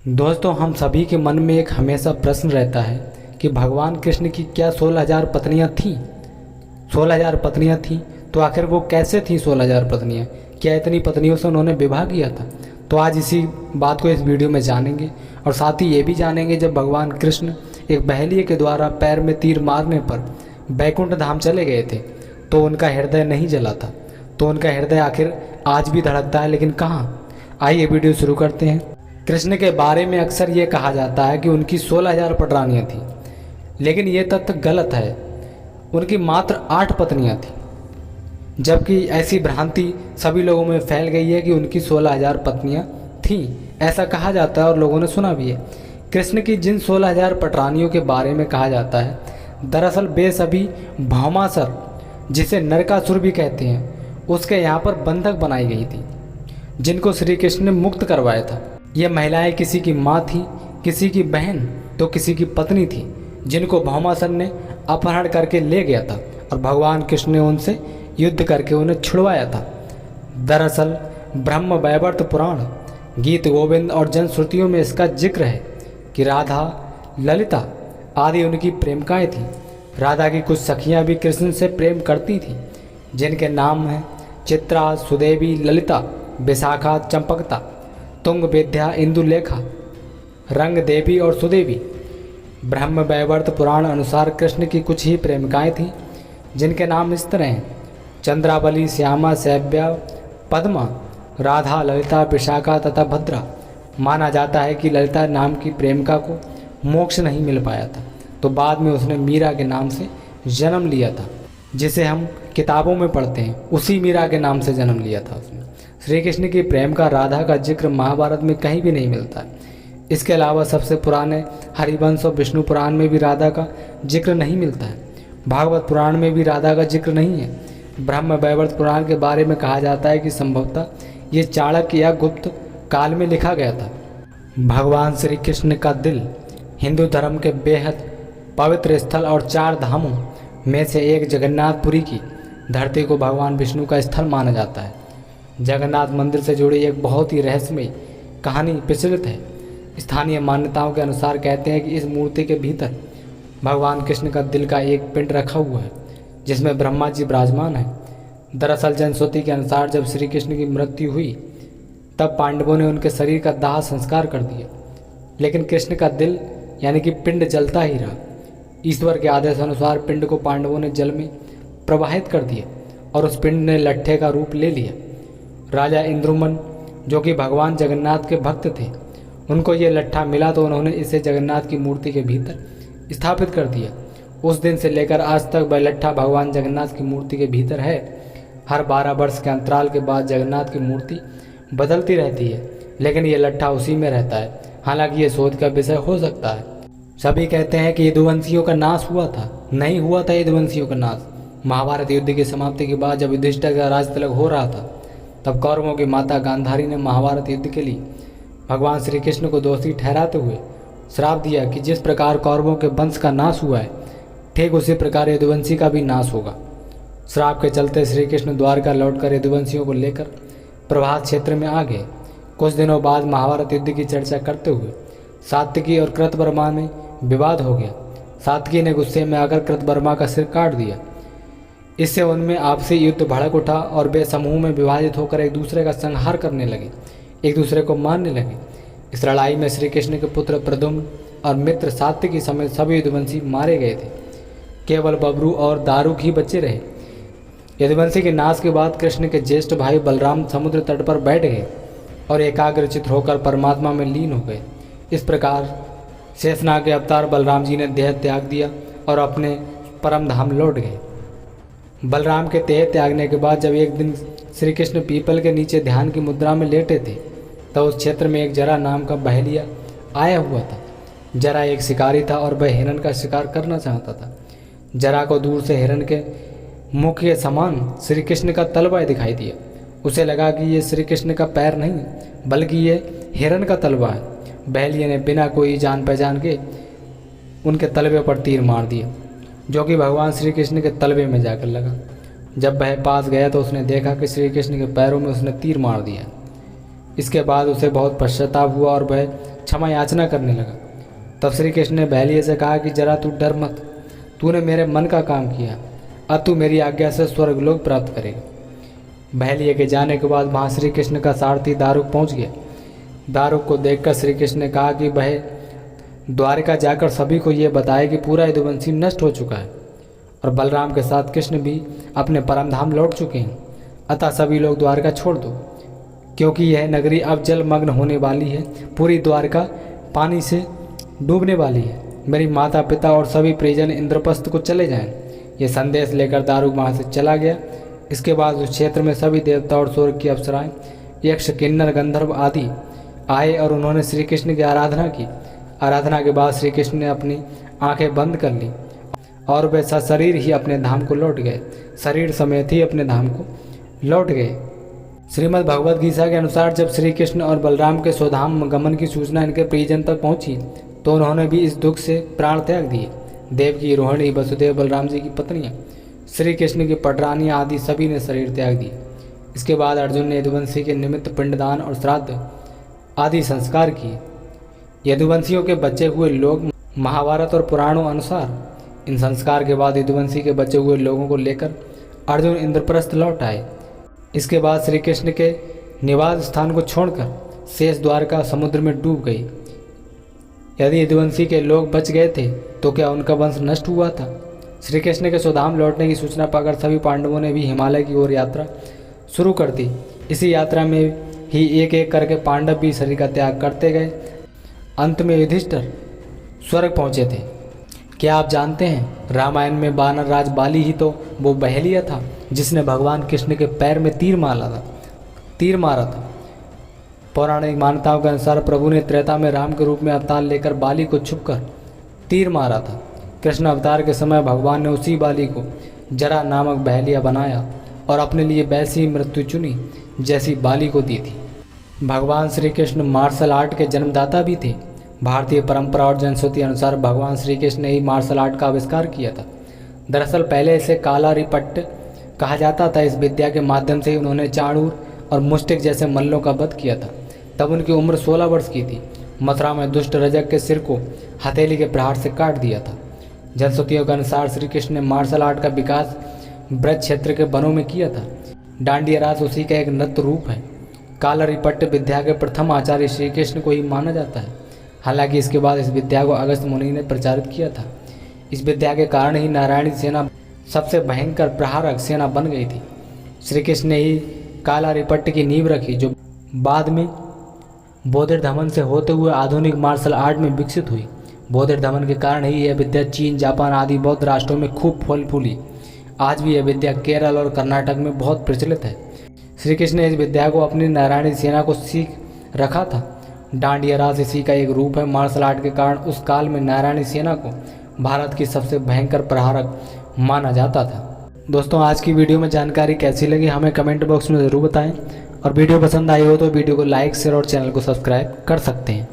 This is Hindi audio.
दोस्तों, हम सभी के मन में एक हमेशा प्रश्न रहता है कि भगवान कृष्ण की क्या 16,000 पत्नियां थीं? 16,000 पत्नियां थीं तो आखिर वो कैसे थीं 16,000 पत्नियां? क्या इतनी पत्नियों से उन्होंने विवाह किया था? तो आज इसी बात को इस वीडियो में जानेंगे और साथ ही ये भी जानेंगे जब भगवान कृष्ण एक बहेलिये के द्वारा पैर में तीर मारने पर बैकुंठ धाम चले गए थे तो उनका हृदय नहीं जला था। तो उनका हृदय आखिर आज भी धड़कता है, लेकिन कहाँ? आइए वीडियो शुरू करते हैं। कृष्ण के बारे में अक्सर ये कहा जाता है कि उनकी 16,000 पटरानियाँ थीं, लेकिन ये तथ्य गलत है। उनकी मात्र 8 पत्नियाँ थीं, जबकि ऐसी भ्रांति सभी लोगों में फैल गई है कि उनकी 16,000 पत्नियाँ थीं। ऐसा कहा जाता है और लोगों ने सुना भी है। कृष्ण की जिन 16,000 पटरानियों के बारे में कहा जाता है, दरअसल वे सभी भौमासुर, जिसे नरकासुर भी कहते हैं, उसके यहाँ पर बंधक बनाई गई थी, जिनको श्री कृष्ण ने मुक्त करवाया था। ये महिलाएं किसी की माँ थी, किसी की बहन तो किसी की पत्नी थी, जिनको भौमासुर ने अपहरण करके ले गया था और भगवान कृष्ण ने उनसे युद्ध करके उन्हें छुड़वाया था। दरअसल ब्रह्म वैवर्त पुराण, गीत गोविंद और जनश्रुतियों में इसका जिक्र है कि राधा, ललिता आदि उनकी प्रेमिकाएं थीं। राधा की कुछ सखियां भी कृष्ण से प्रेम करती थीं, जिनके नाम हैं चित्रा, सुदेवी, ललिता, विशाखा, चंपकता, तुंग, विद्या, इंदुलेखा, रंग देवी और सुदेवी। ब्रह्म वैवर्त पुराण अनुसार कृष्ण की कुछ ही प्रेमिकाएं थीं, जिनके नाम इस तरह हैं: चंद्रावली, श्यामा, सैव्या, पद्मा, राधा, ललिता, विशाखा तथा भद्रा। माना जाता है कि ललिता नाम की प्रेमिका को मोक्ष नहीं मिल पाया था, तो बाद में उसने मीरा के नाम से जन्म लिया था, जिसे हम किताबों में पढ़ते हैं। उसी मीरा के नाम से जन्म लिया था उसने। श्री कृष्ण की प्रेम का, राधा का जिक्र महाभारत में कहीं भी नहीं मिलता है। इसके अलावा सबसे पुराने हरिवंश और विष्णु पुराण में भी राधा का जिक्र नहीं मिलता है। भागवत पुराण में भी राधा का जिक्र नहीं है। ब्रह्म वैवर्त पुराण के बारे में कहा जाता है कि संभवतः ये चाणक्य या गुप्त काल में लिखा गया था। भगवान श्री कृष्ण का दिल हिंदू धर्म के बेहद पवित्र स्थल और 4 धामों में से एक जगन्नाथपुरी की धरती को भगवान विष्णु का स्थल माना जाता है। जगन्नाथ मंदिर से जुड़ी एक बहुत ही रहस्यमयी कहानी प्रचलित है। स्थानीय मान्यताओं के अनुसार कहते हैं कि इस मूर्ति के भीतर भगवान कृष्ण का दिल का एक पिंड रखा हुआ है, जिसमें ब्रह्मा जी विराजमान हैं। दरअसल जनश्रुति के अनुसार जब श्री कृष्ण की मृत्यु हुई तब पांडवों ने उनके शरीर का दाह संस्कार कर दिया, लेकिन कृष्ण का दिल यानी कि पिंड जलता ही रहा। ईश्वर के आदेश अनुसार पिंड को पांडवों ने जल में प्रवाहित कर दिया और उस पिंड ने लट्ठे का रूप ले लिया। राजा इंद्रुमन, जो कि भगवान जगन्नाथ के भक्त थे, उनको ये लट्ठा मिला तो उन्होंने इसे जगन्नाथ की मूर्ति के भीतर स्थापित कर दिया। उस दिन से लेकर आज तक वह लट्ठा भगवान जगन्नाथ की मूर्ति के भीतर है। हर 12 वर्ष के अंतराल के बाद जगन्नाथ की मूर्ति बदलती रहती है, लेकिन ये लट्ठा उसी में रहता है। हालांकि ये शोध का विषय हो सकता है। सभी कहते हैं कि यदुवंशियों का नाश हुआ था। नहीं हुआ था यदुवंशियों का नाश। महाभारत युद्ध की समाप्ति के बाद जब युधिष्ठिर का राज तिलक हो रहा था, तब कौरवों की माता गांधारी ने महाभारत युद्ध के लिए भगवान श्री कृष्ण को दोषी ठहराते हुए श्राप दिया कि जिस प्रकार कौरवों के वंश का नाश हुआ है, ठीक उसी प्रकार यदुवंशी का भी नाश होगा। श्राप के चलते श्री कृष्ण द्वारका लौटकर यदुवंशियों को लेकर प्रभास क्षेत्र में आ गए। कुछ दिनों बाद महाभारत युद्ध की चर्चा करते हुए सात्विकी और कृतवर्मा में विवाद हो गया। सात्विकी ने गुस्से में आकर कृतवर्मा का सिर काट दिया। इससे उनमें आपसी युद्ध भड़क उठा और वे समूह में विभाजित होकर एक दूसरे का संहार करने लगे, एक दूसरे को मारने लगे। इस लड़ाई में श्री कृष्ण के पुत्र प्रद्युम्न और मित्र सात्विकी समेत सभी यदुवंशी मारे गए थे। केवल बबरू और दारुक ही बचे रहे। यदुवंशी के नाश के बाद कृष्ण के ज्येष्ठ भाई बलराम समुद्र तट पर बैठ गए और एकाग्रचित होकर परमात्मा में लीन हो गए। इस प्रकार शेषनाग के अवतार बलराम जी ने देह त्याग दिया और अपने परम धाम लौट गए। बलराम के देह त्यागने के बाद जब एक दिन श्री कृष्ण पीपल के नीचे ध्यान की मुद्रा में लेटे थे, तो उस क्षेत्र में एक जरा नाम का बहेलिया आया हुआ था। जरा एक शिकारी था और वह हिरन का शिकार करना चाहता था। जरा को दूर से हिरन के मुख के समान श्री कृष्ण का तलवा दिखाई दिया। उसे लगा कि ये श्री कृष्ण का पैर नहीं, बल्कि ये हिरन का तलवा है। बहेलिए ने बिना कोई जान पहचान के उनके तलवे पर तीर मार दिया, जो कि भगवान श्री कृष्ण के तलवे में जाकर लगा। जब वह पास गया तो उसने देखा कि श्री कृष्ण के पैरों में उसने तीर मार दिया। इसके बाद उसे बहुत पश्चाताप हुआ और वह क्षमा याचना करने लगा। तब श्री कृष्ण ने बहलिए से कहा कि जरा तू डर मत, तूने मेरे मन का काम किया, अब तू मेरी आज्ञा से स्वर्गलोक प्राप्त करेगा। बहलिए के जाने के बाद वहाँ श्री कृष्ण का सारथी दारुक पहुँच गया। दारुक को देखकर श्री कृष्ण ने कहा कि वह द्वारका जाकर सभी को ये बताए कि पूरा यदुवंशी नष्ट हो चुका है और बलराम के साथ कृष्ण भी अपने परम धाम लौट चुके हैं। अतः सभी लोग द्वारका छोड़ दो, क्योंकि यह नगरी अब जलमग्न होने वाली है। पूरी द्वारका पानी से डूबने वाली है। मेरी माता पिता और सभी परिजन इंद्रप्रस्थ को चले जाएं। ये संदेश लेकर दारुक वहाँ से चला गया। इसके बाद उस क्षेत्र में सभी देवता और स्वर्ग की अप्सराएं, यक्ष, किन्नर, गंधर्व आदि आए और उन्होंने श्री कृष्ण की आराधना की। आराधना के बाद श्री कृष्ण ने अपनी आंखें बंद कर ली और वे सशरीर ही अपने धाम को लौट गए, शरीर समेत ही अपने धाम को लौट गए। श्रीमद् भगवद गीता के अनुसार जब श्री कृष्ण और बलराम के स्वधाम गमन की सूचना इनके परिजन तक पहुंची तो उन्होंने भी इस दुख से प्राण त्याग दिए। देवकी, रोहिणी, वसुदेव, बलराम जी की पत्नियां, श्री कृष्ण की पटरानियां आदि सभी ने शरीर त्याग दिए। इसके बाद अर्जुन ने यदुवंशी के निमित्त पिंडदान और श्राद्ध आदि संस्कार किए। यदुवंशियों के बचे हुए लोग महाभारत और पुराणों अनुसार इन संस्कार के बाद यदुवंशी के बचे हुए लोगों को लेकर अर्जुन इंद्रप्रस्थ लौट आए। इसके बाद श्री कृष्ण के निवास स्थान को छोड़कर शेष द्वारका समुद्र में डूब गई। यदि यदुवंशी के लोग बच गए थे तो क्या उनका वंश नष्ट हुआ था? श्री कृष्ण के स्वधाम लौटने की सूचना पाकर सभी पांडवों ने भी हिमालय की ओर यात्रा शुरू कर दी। इसी यात्रा में ही एक एक करके पांडव भी शरीर का त्याग करते गए। अंत में युधिष्ठिर स्वर्ग पहुँचे थे। क्या आप जानते हैं रामायण में वानर राज बाली ही तो वो बहलिया था जिसने भगवान कृष्ण के पैर में तीर मारा था। पौराणिक मान्यताओं के अनुसार प्रभु ने त्रेता में राम के रूप में अवतार लेकर बाली को छुपकर तीर मारा था। कृष्ण अवतार के समय भगवान ने उसी बाली को जरा नामक बहलिया बनाया और अपने लिए वैसी मृत्यु चुनी जैसी बाली को दी थी। भगवान श्री कृष्ण मार्शल आर्ट के जन्मदाता भी थे। भारतीय परंपरा और जनश्रुति अनुसार भगवान श्री कृष्ण ने ही मार्शल आर्ट का आविष्कार किया था। दरअसल पहले इसे कालारिपट्ट कहा जाता था। इस विद्या के माध्यम से ही उन्होंने चाणूर और मुष्टिक जैसे मल्लों का वध किया था। तब उनकी उम्र 16 वर्ष की थी। मथुरा में दुष्ट रजक के सिर को हथेली के प्रहार से काट दिया था। जनश्रुतियों के अनुसार श्री कृष्ण ने मार्शल आर्ट का विकास ब्रज क्षेत्र के वनों में किया था। डांडिया रास उसी का एक नृत्य रूप है। कालारिपट्ट विद्या के प्रथम आचार्य श्री कृष्ण को ही माना जाता है। हालांकि इसके बाद इस विद्या को अगस्त मुनि ने प्रचारित किया था। इस विद्या के कारण ही नारायणी सेना सबसे भयंकर प्रहारक सेना बन गई थी। श्री कृष्ण ने ही कालारिपट्ट की नींव रखी जो बाद में बौद्ध धमन से होते हुए आधुनिक मार्शल आर्ट में विकसित हुई। बौद्ध धमन के कारण ही यह विद्या चीन, जापान आदि बौद्ध राष्ट्रों में खूब फल फूली। आज भी यह विद्या केरल और कर्नाटक में बहुत प्रचलित है। श्री कृष्ण ने इस विद्या को अपनी नारायणी सेना को सीख रखा था। डांडिया रास इसी का एक रूप है। मार्शल आर्ट के कारण उस काल में नारायणी सेना को भारत की सबसे भयंकर प्रहारक माना जाता था। दोस्तों, आज की वीडियो में जानकारी कैसी लगी हमें कमेंट बॉक्स में ज़रूर बताएं और वीडियो पसंद आई हो तो वीडियो को लाइक, शेयर और चैनल को सब्सक्राइब कर सकते हैं।